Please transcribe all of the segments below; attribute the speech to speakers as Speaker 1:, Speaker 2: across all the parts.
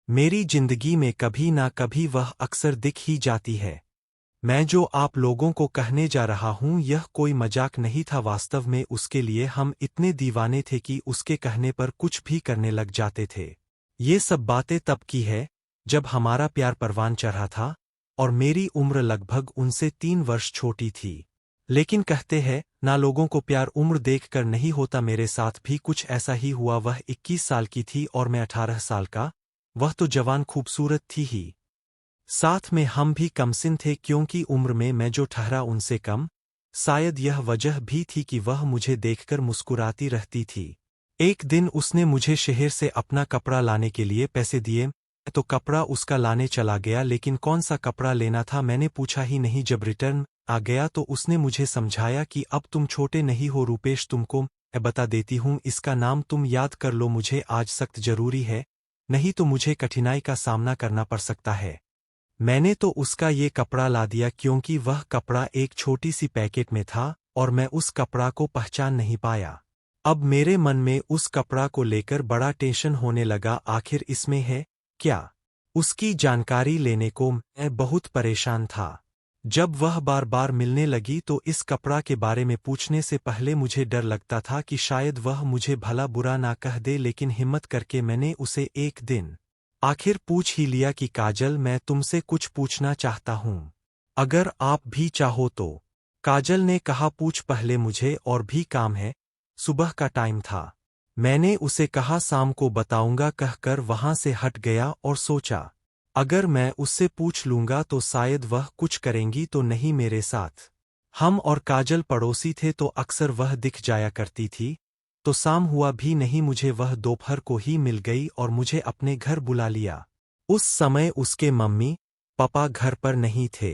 Speaker 1: मेरी जिंदगी में कभी ना कभी वह अक्सर दिख ही जाती है। मैं जो आप लोगों को कहने जा रहा हूं यह कोई मजाक नहीं था। वास्तव में उसके लिए हम इतने दीवाने थे कि उसके कहने पर कुछ भी करने लग जाते थे। ये सब बातें तब की है जब हमारा प्यार परवान चढ़ा था और मेरी उम्र लगभग उनसे 3 वर्ष छोटी थी। लेकिन कहते हैं ना, लोगों को प्यार उम्र देखकर नहीं होता। मेरे साथ भी कुछ ऐसा ही हुआ। वह 21 साल की थी और मैं 18 साल का। वह तो जवान खूबसूरत थी ही, साथ में हम भी कमसिन थे, क्योंकि उम्र में मैं जो ठहरा उनसे कम। शायद यह वजह भी थी कि वह मुझे देखकर मुस्कुराती रहती थी। एक दिन उसने मुझे शहर से अपना कपड़ा लाने के लिए पैसे दिए, तो कपड़ा उसका लाने चला गया। लेकिन कौन सा कपड़ा लेना था मैंने पूछा ही नहीं। जब रिटर्न आ गया तो उसने मुझे समझाया कि अब तुम छोटे नहीं हो रूपेश, तुमको मैं बता देती हूँ, इसका नाम तुम याद कर लो। मुझे आज सख्त जरूरी है, नहीं तो मुझे कठिनाई का सामना करना पड़ सकता है। मैंने तो उसका ये कपड़ा ला दिया, क्योंकि वह कपड़ा एक छोटी सी पैकेट में था और मैं उस कपड़ा को पहचान नहीं पाया। अब मेरे मन में उस कपड़ा को लेकर बड़ा टेंशन होने लगा। आखिर इसमें है क्या? उसकी जानकारी लेने को मैं बहुत परेशान था। जब वह बार बार मिलने लगी तो इस कपड़ा के बारे में पूछने से पहले मुझे डर लगता था कि शायद वह मुझे भला बुरा ना कह दे। लेकिन हिम्मत करके मैंने उसे एक दिन आखिर पूछ ही लिया कि काजल, मैं तुमसे कुछ पूछना चाहता हूँ, अगर आप भी चाहो तो। काजल ने कहा, पूछ, पहले मुझे और भी काम है। सुबह का टाइम था। मैंने उसे कहा शाम को बताऊंगा कहकर वहां से हट गया और सोचा अगर मैं उससे पूछ लूंगा तो शायद वह कुछ करेंगी तो नहीं मेरे साथ। हम और काजल पड़ोसी थे तो अक्सर वह दिख जाया करती थी। तो शाम हुआ भी नहीं, मुझे वह दोपहर को ही मिल गई और मुझे अपने घर बुला लिया। उस समय उसके मम्मी पापा घर पर नहीं थे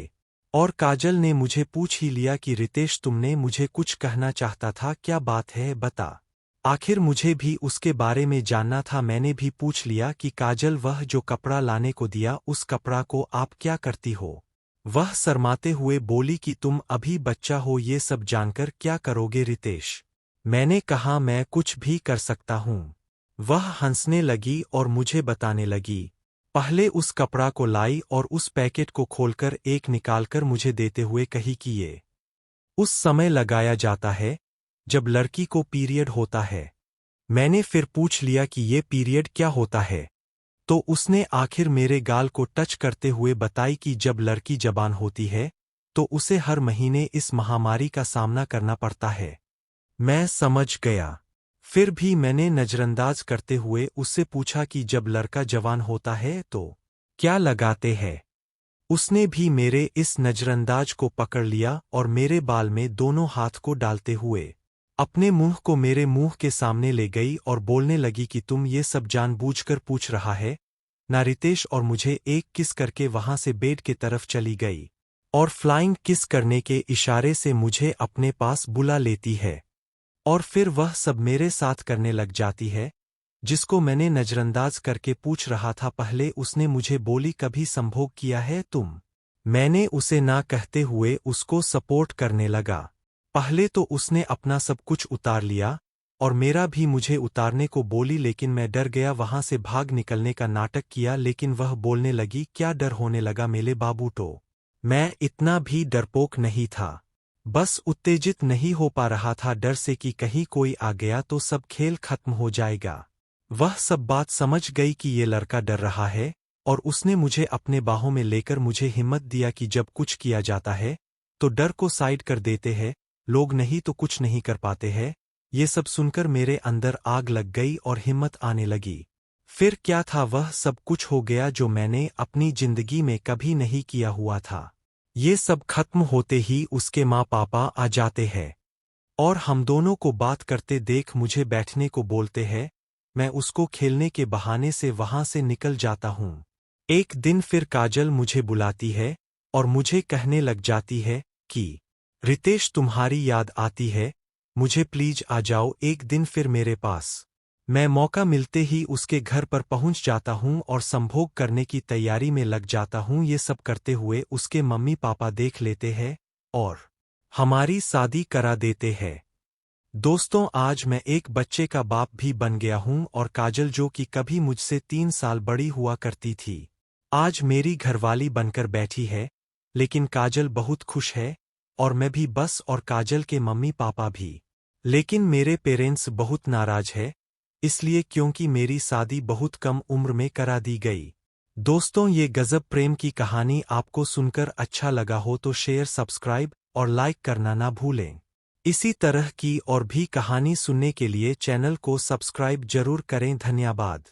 Speaker 1: और काजल ने मुझे पूछ ही लिया कि रितेश, तुमने मुझे कुछ कहना चाहता था, क्या बात है बता। आखिर मुझे भी उसके बारे में जानना था। मैंने भी पूछ लिया कि काजल, वह जो कपड़ा लाने को दिया उस कपड़ा को आप क्या करती हो? वह शर्माते हुए बोली कि तुम अभी बच्चा हो, ये सब जानकर क्या करोगे रितेश? मैंने कहा, मैं कुछ भी कर सकता हूँ। वह हंसने लगी और मुझे बताने लगी। पहले उस कपड़ा को लाई और उस पैकेट को खोलकर एक निकालकर मुझे देते हुए कही कि ये उस समय लगाया जाता है जब लड़की को पीरियड होता है। मैंने फिर पूछ लिया कि ये पीरियड क्या होता है, तो उसने आखिर मेरे गाल को टच करते हुए बताई कि जब लड़की जवान होती है तो उसे हर महीने इस महामारी का सामना करना पड़ता है। मैं समझ गया। फिर भी मैंने नजरअंदाज करते हुए उससे पूछा कि जब लड़का जवान होता है तो क्या लगाते हैं? उसने भी मेरे इस नजरअंदाज को पकड़ लिया और मेरे बाल में दोनों हाथ को डालते हुए अपने मुंह को मेरे मुंह के सामने ले गई और बोलने लगी कि तुम ये सब जानबूझकर पूछ रहा है ना रितेश, और मुझे एक किस करके वहां से बेड की तरफ चली गई और फ्लाइंग किस करने के इशारे से मुझे अपने पास बुला लेती है और फिर वह सब मेरे साथ करने लग जाती है जिसको मैंने नजरअंदाज करके पूछ रहा था। पहले उसने मुझे बोली, कभी संभोग किया है तुम? मैंने उसे ना कहते हुए उसको सपोर्ट करने लगा। पहले तो उसने अपना सब कुछ उतार लिया और मेरा भी मुझे उतारने को बोली, लेकिन मैं डर गया, वहां से भाग निकलने का नाटक किया। लेकिन वह बोलने लगी, क्या डर होने लगा मेरे बाबू तो? मैं इतना भी डरपोक नहीं था, बस उत्तेजित नहीं हो पा रहा था डर से कि कहीं कोई आ गया तो सब खेल खत्म हो जाएगा। वह सब बात समझ गई कि ये लड़का डर रहा है और उसने मुझे अपने बाहों में लेकर मुझे हिम्मत दिया कि जब कुछ किया जाता है तो डर को साइड कर देते हैं लोग, नहीं तो कुछ नहीं कर पाते हैं। ये सब सुनकर मेरे अंदर आग लग गई और हिम्मत आने लगी। फिर क्या था, वह सब कुछ हो गया जो मैंने अपनी जिंदगी में कभी नहीं किया हुआ था। ये सब खत्म होते ही उसके माँ पापा आ जाते हैं और हम दोनों को बात करते देख मुझे बैठने को बोलते हैं। मैं उसको खेलने के बहाने से वहां से निकल जाता हूँ। एक दिन फिर काजल मुझे बुलाती है और मुझे कहने लग जाती है कि रितेश, तुम्हारी याद आती है, मुझे प्लीज आ जाओ एक दिन फिर मेरे पास। मैं मौका मिलते ही उसके घर पर पहुंच जाता हूं और संभोग करने की तैयारी में लग जाता हूं। ये सब करते हुए उसके मम्मी पापा देख लेते हैं और हमारी शादी करा देते हैं। दोस्तों, आज मैं एक बच्चे का बाप भी बन गया हूँ और काजल जो कि कभी मुझसे 3 साल बड़ी हुआ करती थी, आज मेरी घरवाली बनकर बैठी है। लेकिन काजल बहुत खुश है और मैं भी बस, और काजल के मम्मी पापा भी। लेकिन मेरे पेरेंट्स बहुत नाराज है, इसलिए क्योंकि मेरी शादी बहुत कम उम्र में करा दी गई। दोस्तों, ये गजब प्रेम की कहानी आपको सुनकर अच्छा लगा हो तो शेयर, सब्सक्राइब और लाइक करना ना भूलें। इसी तरह की और भी कहानी सुनने के लिए चैनल को सब्सक्राइब जरूर करें। धन्यवाद।